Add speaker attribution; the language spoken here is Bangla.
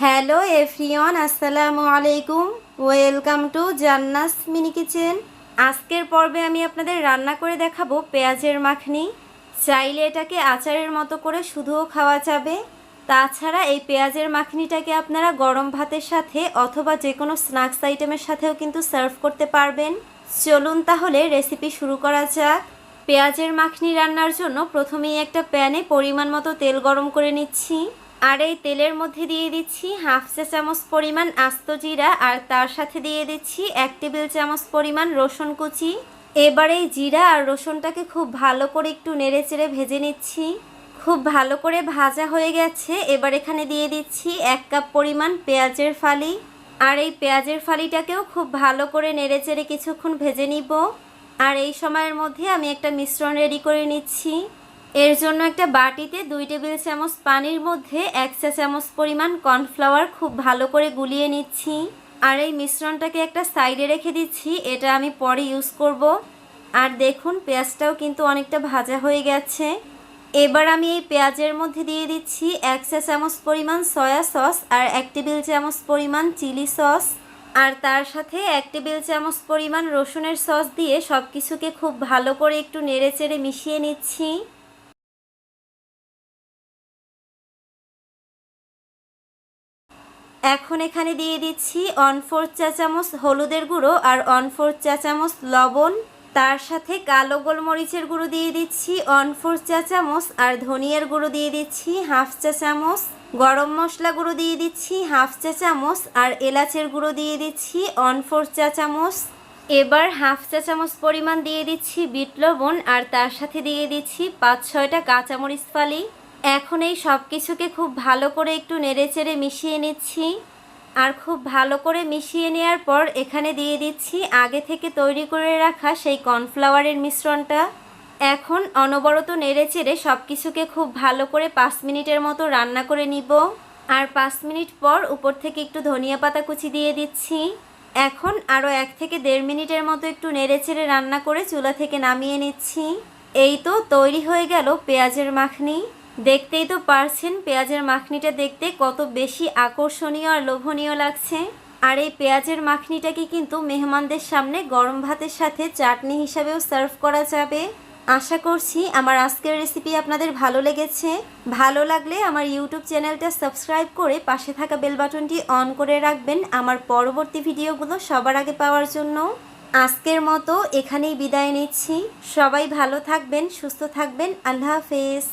Speaker 1: হ্যালো এভরিওয়ান, আসসালামু আলাইকুম। Welcome to জান্নাস mini kitchen. আজকের পর্বে আমি আপনাদের রান্না করে দেখাবো পেঁয়াজের মাখনি। চাইলে এটাকে আচারের মতো করে শুধুও খাওয়া যাবে। তাছাড়া এই পেঁয়াজের মাখনিটাকে আপনারা গরম ভাতের সাথে অথবা যে কোনো স্ন্যাক্স আইটেমের সাথেও কিন্তু সার্ভ করতে পারবেন। চলুন তাহলে রেসিপি শুরু করা যাক। পেঁয়াজের মাখনি রান্নার জন্য প্রথমেই একটা প্যানে পরিমাণ মতো তেল গরম করে নিচ্ছি। আর এই তেলের মধ্যে দিয়ে দিচ্ছি হাফ চা চামচ পরিমাণ আস্ত জিরা, আর তার সাথে দিয়ে দিচ্ছি 1 টেবিল চামচ পরিমাণ রসুন কুচি। এবার এই জিরা আর রসুনটাকে খুব ভালো করে একটু নেড়েচেড়ে ভেজে নিচ্ছি। খুব ভালো করে ভাজা হয়ে গেছে। এবার এখানে দিয়ে দিচ্ছি 1 কাপ পরিমাণ পেঁয়াজের ফালি। আর এই পেঁয়াজের ফালিটাকেও খুব ভালো করে নেড়েচেড়ে কিছুক্ষণ ভেজে নিব। আর এই সময়ের মধ্যে আমি একটা মিশ্রণ রেডি করে নিচ্ছি। এর জন্য একটা বাটিতে 2 টেবিল চামচ পানির মধ্যে 1 চা চামচ পরিমাণ কর্নফ্লাওয়ার খুব ভালো করে গুলিয়ে নিচ্ছি। আর এই মিশ্রণটাকে একটা সাইডে রেখে দিচ্ছি, এটা আমি পরে ইউজ করব। আর দেখুন পেঁয়াজটাও কিন্তু অনেকটা ভাজা হয়ে গেছে। এবার আমি এই পেঁয়াজের মধ্যে দিয়ে দিচ্ছি 1 চা চামচ পরিমাণ সয়া সস আর 1 টেবিল চামচ পরিমাণ চিলি সস। আর তার সাথে 1 টেবিল চামচ পরিমাণ রসুনের সস দিয়ে সব কিছুকে খুব ভালো করে একটু নেড়েচেড়ে মিশিয়ে নিচ্ছি। এখন এখানে দিয়ে দিচ্ছি 1/4 চা চামচ হলুদের গুঁড়ো আর 1/4 চা চামচ লবণ। তার সাথে কালো গোলমরিচের গুঁড়ো দিয়ে দিচ্ছি 1/4 চা চামচ, আর ধনিয়ার গুঁড়ো দিয়ে দিচ্ছি হাফ চা চামচ। গরম মশলা গুঁড়ো দিয়ে দিচ্ছি হাফ চা চামচ, আর এলাচের গুঁড়ো দিয়ে দিচ্ছি 1/4 চা চামচ। এবার হাফ চা চামচ পরিমাণ দিয়ে দিচ্ছি বিট লবণ, আর তার সাথে দিয়ে দিচ্ছি 5-6টা কাঁচামরিচ ফালি। এখন এই সব কিছুকে খুব ভালো করে একটু নেড়েচেড়ে মিশিয়ে নিচ্ছি। আর খুব ভালো করে মিশিয়ে নেওয়ার পর এখানে দিয়ে দিচ্ছি আগে থেকে তৈরি করে রাখা সেই কর্নফ্লাওয়ারের মিশ্রণটা। এখন অনবরত নেড়েচেড়ে সব কিছুকে খুব ভালো করে 5 মিনিটের মতো রান্না করে নিব। আর 5 মিনিট পর উপর থেকে একটু ধনিয়া পাতা কুচি দিয়ে দিচ্ছি। এখন আরও 1 থেকে 1.5 মিনিটের মতো একটু নেড়েচেড়ে রান্না করে চুলা থেকে নামিয়ে নিচ্ছি। এই তো তৈরি হয়ে গেল পেঁয়াজের মাখনি। দেখতেই তো পারছেন পেঁয়াজের মাখনিটা দেখতে কত বেশি আকর্ষণীয় আর লোভনীয় লাগছে। আর এই পেঁয়াজের মাখনিটাকে কিন্তু মেহমানদের সামনে গরম ভাতের সাথে চাটনি হিসাবেও সার্ভ করা যাবে। আশা করছি আমার আজকের রেসিপি আপনাদের ভালো লেগেছে। ভালো লাগলে আমার ইউটিউব চ্যানেলটা সাবস্ক্রাইব করে পাশে থাকা বেল বাটনটি অন করে রাখবেন আমার পরবর্তী ভিডিওগুলো সবার আগে পাওয়ার জন্য। আজকের মতো এখানেই বিদায় নিচ্ছি। সবাই ভালো থাকবেন, সুস্থ থাকবেন। আল্লাহ হাফেজ।